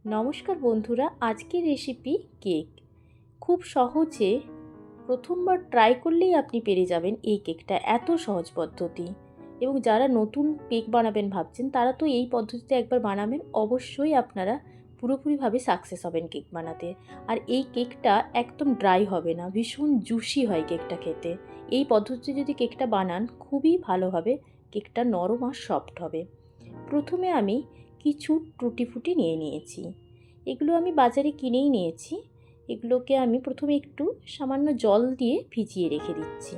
নমস্কার বন্ধুরা, আজকের রেসিপি কেক। খুব সহজে প্রথমবার ট্রাই করলেই আপনি পেরে যাবেন এই কেকটা, এত সহজ পদ্ধতি। এবং যারা নতুন কেক বানাবেন ভাবছেন তারা তো এই পদ্ধতিতে একবার বানাবেন, অবশ্যই আপনারা পুরোপুরিভাবে সাকসেস হবেন কেক বানাতে। আর এই কেকটা একদম ড্রাই হবে না, ভীষণ জুসি হয় কেকটা খেতে। এই পদ্ধতিতে যদি কেকটা বানান খুবই ভালো হবে, কেকটা নরম আর সফট হবে। প্রথমে আমি কিছু টুটি ফুটি নিয়ে নিয়েছি। এগুলো আমি বাজারে কিনেই নিয়েছি। এগুলোকে আমি প্রথমে একটু সামান্য জল দিয়ে ভিজিয়ে রেখে দিচ্ছি।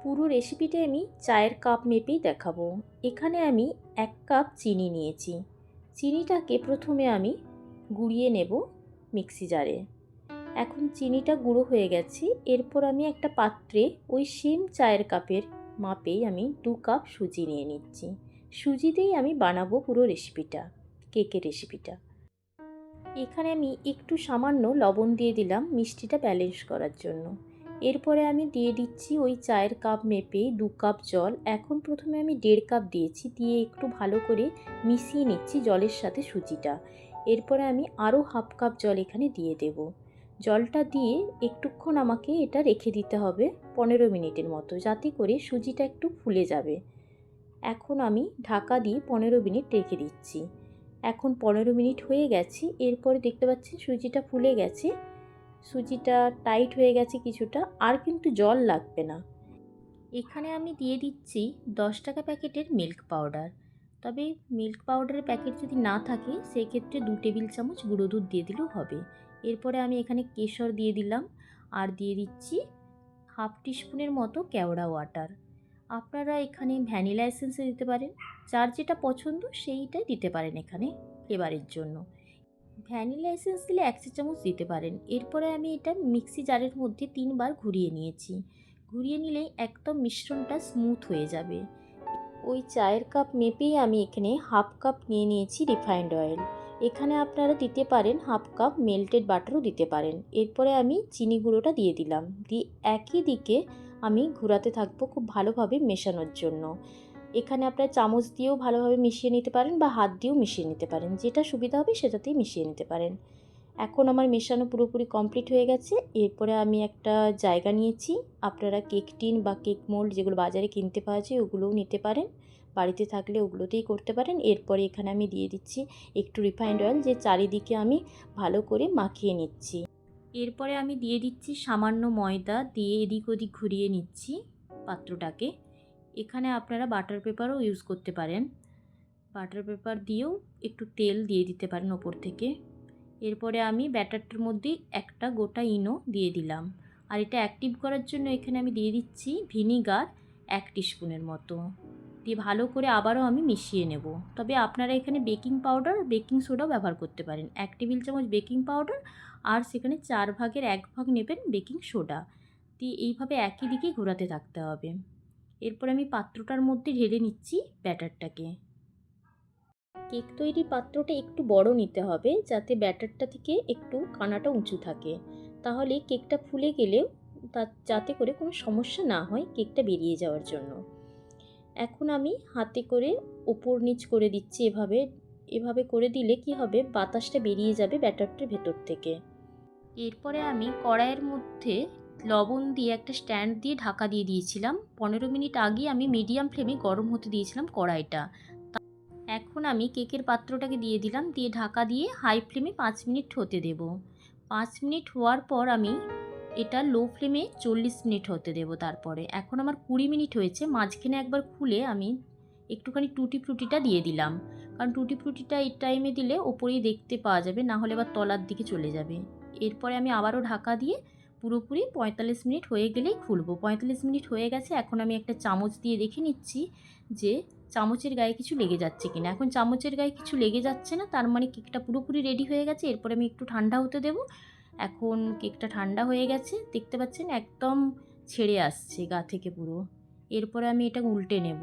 পুরো রেসিপিটা আমি চায়ের কাপ মেপেই দেখাবো। এখানে আমি 1 কাপ চিনি নিয়েছি। চিনিটাকে প্রথমে আমি গুঁড়িয়ে নেব মিক্সি জারে। এখন চিনিটা গুঁড়ো হয়ে গেছে। এরপর আমি একটা পাত্রে ওই সেম চায়ের কাপের মাপেই আমি 2 কাপ সুজি নিয়ে নিচ্ছি। সুজি দিয়েই আমি বানাবো পুরো রেসিপিটা, কেকের রেসিপিটা। এখানে আমি একটু সামান্য লবণ দিয়ে দিলাম মিষ্টিটা ব্যালেন্স করার জন্য। এরপরে আমি দিয়ে দিচ্ছি ওই চায়ের কাপ মেপেই 2 কাপ জল। এখন প্রথমে আমি 1.5 কাপ দিয়েছি, দিয়ে একটু ভালো করে মিশিয়ে নিচ্ছি জলের সাথে সুজিটা। এরপরে আমি আরও 1/2 কাপ জল এখানে দিয়ে দেব। জলটা দিয়ে একটুক্ষণ আমাকে এটা রেখে দিতে হবে 15 মিনিটের মতো, যাতে করে সুজিটা একটু ফুলে যাবে। এখন আমি ঢাকা দিয়ে 15 মিনিট রেখে দিচ্ছি। এখন 15 মিনিট হয়ে গেছে। এরপরে দেখতে পাচ্ছেন সুজিটা ফুলে গেছে, সুজিটা টাইট হয়ে গেছে কিছুটা, আর কিন্তু জল লাগবে না। এখানে আমি দিয়ে দিচ্ছি 10 টাকা প্যাকেটের মিল্ক পাউডার। তবে মিল্ক পাউডারের প্যাকেট যদি না থাকে সেই ক্ষেত্রে 2 টেবিল চামচ গুঁড়ো দুধ দিয়ে দিলেও হবে। এরপরে আমি এখানে কেশর দিয়ে দিলাম, আর দিয়ে দিচ্ছি 1/2 টিস্পুনের মতো কেওড়া ওয়াটার। আপনারা এখানে ভ্যানিলা এসেন্সও দিতে পারেন, যার যেটা পছন্দ সেইটাই দিতে পারেন এখানে ফ্লেভারের জন্য। ভ্যানিলা এসেন্স দিলে 1 চা চামচ দিতে পারেন। এরপরে আমি এটা মিক্সি জারের মধ্যে 3 বার ঘুরিয়ে নিয়েছি। ঘুরিয়ে নিলেই একদম মিশ্রণটা স্মুথ হয়ে যাবে। ওই চায়ের কাপ মেপেই আমি এখানে 1/2 কাপ নিয়ে নিয়েছি রিফাইন্ড অয়েল। এখানে আপনারা দিতে পারেন 1/2 কাপ মেল্টেড বাটারও দিতে পারেন। এরপরে আমি চিনি গুঁড়োটা দিয়ে দিলাম, দিয়ে একই দিকে আমি ঘোরাতে থাকবো খুব ভালোভাবে মেশানোর জন্য। এখানে আপনারা চামচ দিয়েও ভালোভাবে মিশিয়ে নিতে পারেন বা হাত দিয়েও মিশিয়ে নিতে পারেন, যেটা সুবিধা হবে সেটাতেই মিশিয়ে নিতে পারেন। এখন আমার মেশানো পুরোপুরি কমপ্লিট হয়ে গেছে। এরপরে আমি একটা জায়গা নিয়েছি। আপনারা কেক টিন বা কেক মোল্ড যেগুলো বাজারে কিনতে পাওয়া যায় ওগুলোও নিতে পারেন, বাড়িতে থাকলে ওগুলোতেই করতে পারেন। এরপরে এখানে আমি দিয়ে দিচ্ছি একটু রিফাইন্ড অয়েল, যে চারিদিকে আমি ভালো করে মাখিয়ে নিচ্ছি। এরপরে আমি দিয়ে দিচ্ছি সামান্য ময়দা, দিয়ে এদিক ওদিক ঘুরিয়ে নিচ্ছি পাত্রটাকে। এখানে আপনারা বাটার পেপারও ইউজ করতে পারেন, বাটার পেপার দিয়েও একটু তেল দিয়ে দিতে পারেন ওপর থেকে। এরপরে আমি ব্যাটারটার মধ্যে একটা গোটা ইনো দিয়ে দিলাম, আর এটা অ্যাক্টিভ করার জন্য এখানে আমি দিয়ে দিচ্ছি ভিনিগার 1 টিস্পুনের মতো, দিয়ে ভালো করে আবারও আমি মিশিয়ে নেব। তবে আপনারা এখানে বেকিং পাউডার বেকিং সোডাও ব্যবহার করতে পারেন। 1 টেবিল চামচ বেকিং পাউডার আর সেখানে 4 ভাগের 1 ভাগ নেবেন বেকিং সোডা, দিয়ে এইভাবে একই দিকে ঘোরাতে থাকতে হবে। এরপর আমি পাত্রটার মধ্যে ঢেলে নিচ্ছি ব্যাটারটাকে। কেক তৈরির পাত্রটা একটু বড় নিতে হবে, যাতে ব্যাটারটা থেকে একটু কানাটা উঁচু থাকে, তাহলে কেকটা ফুলে গেলেও যাতে করে কোনো সমস্যা না হয় কেকটা বেরিয়ে যাওয়ার জন্য। এখন আমি হাতে করে ওপর নিচ করে দিচ্ছি। এভাবে এভাবে করে দিলে কি হবে, বাতাসটা বেরিয়ে যাবে ব্যাটারটার ভেতর থেকে। এরপরে আমি কড়াইয়ের মধ্যে লবণ দিয়ে একটা স্ট্যান্ড দিয়ে ঢাকা দিয়ে দিয়েছিলাম। 15 মিনিট আগে আমি মিডিয়াম ফ্লেমে গরম হতে দিয়েছিলাম কড়াইটা। এখন আমি কেকের পাত্রটাকে দিয়ে দিলাম, দিয়ে ঢাকা দিয়ে হাই ফ্লেমে 5 মিনিট হতে দেব। 5 মিনিট হওয়ার পর আমি এটা লো ফ্লেমে 40 মিনিট হতে দেব। তারপরে এখন আমার 20 মিনিট হয়েছে। মাঝখানে একবার খুলে আমি একটুখানি টুটি ফ্রুটিটা দিয়ে দিলাম, কারণ টুটি ফ্রুটিটা এই টাইমে দিলে ওপরেই দেখতে পাওয়া যাবে, না হলে আবার তলার দিকে চলে যাবে। এরপরে আমি আবারও ঢাকা দিয়ে পুরোপুরি 45 মিনিট হয়ে গেলেই খুলব। 45 মিনিট হয়ে গেছে। এখন আমি একটা চামচ দিয়ে দেখে নিচ্ছি যে চামচের গায়ে কিছু লেগে যাচ্ছে কিনা। এখন চামচের গায়ে কিছু লেগে যাচ্ছে না, তার মানে কেকটা পুরোপুরি রেডি হয়ে গেছে। এরপরে আমি একটু ঠান্ডা হতে দেব। এখন কেকটা ঠান্ডা হয়ে গেছে, দেখতে পাচ্ছেন একদম ছেড়ে আসছে গা থেকে পুরো। এরপরে আমি এটা উল্টে নেব।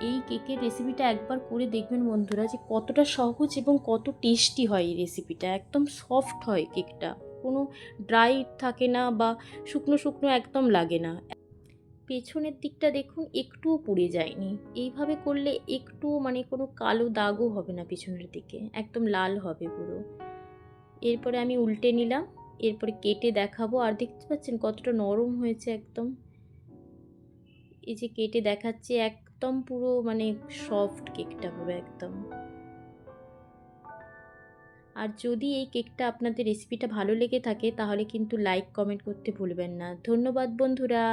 এই কেকের রেসিপিটা একবার করে দেখবেন বন্ধুরা, যে কতটা সহজ এবং কত টেস্টি হয় এই রেসিপিটা। একদম সফট হয় কেকটা, কোনো ড্রাই থাকে না বা শুকনো শুকনো একদম লাগে না। পেছনের দিকটা দেখুন একটুও পুড়ে যায়নি। এইভাবে করলে একটুও মানে কোনো কালো দাগও হবে না পেছনের দিকে, একদম লাল হবে পুরো। এরপরে আমি উল্টে নিলাম, এরপরে কেটে দেখাবো। আর দেখতে পাচ্ছেন কতটা নরম হয়েছে একদম। এই যে কেটে দেখাচ্ছি, একদম পুরো মানে সফট কেকটা পুরো একদম। আর যদি এই কেকটা আপনাদের রেসিপিটা ভালো লেগে থাকে তাহলে কিন্তু লাইক কমেন্ট করতে ভুলবেন না। ধন্যবাদ বন্ধুরা।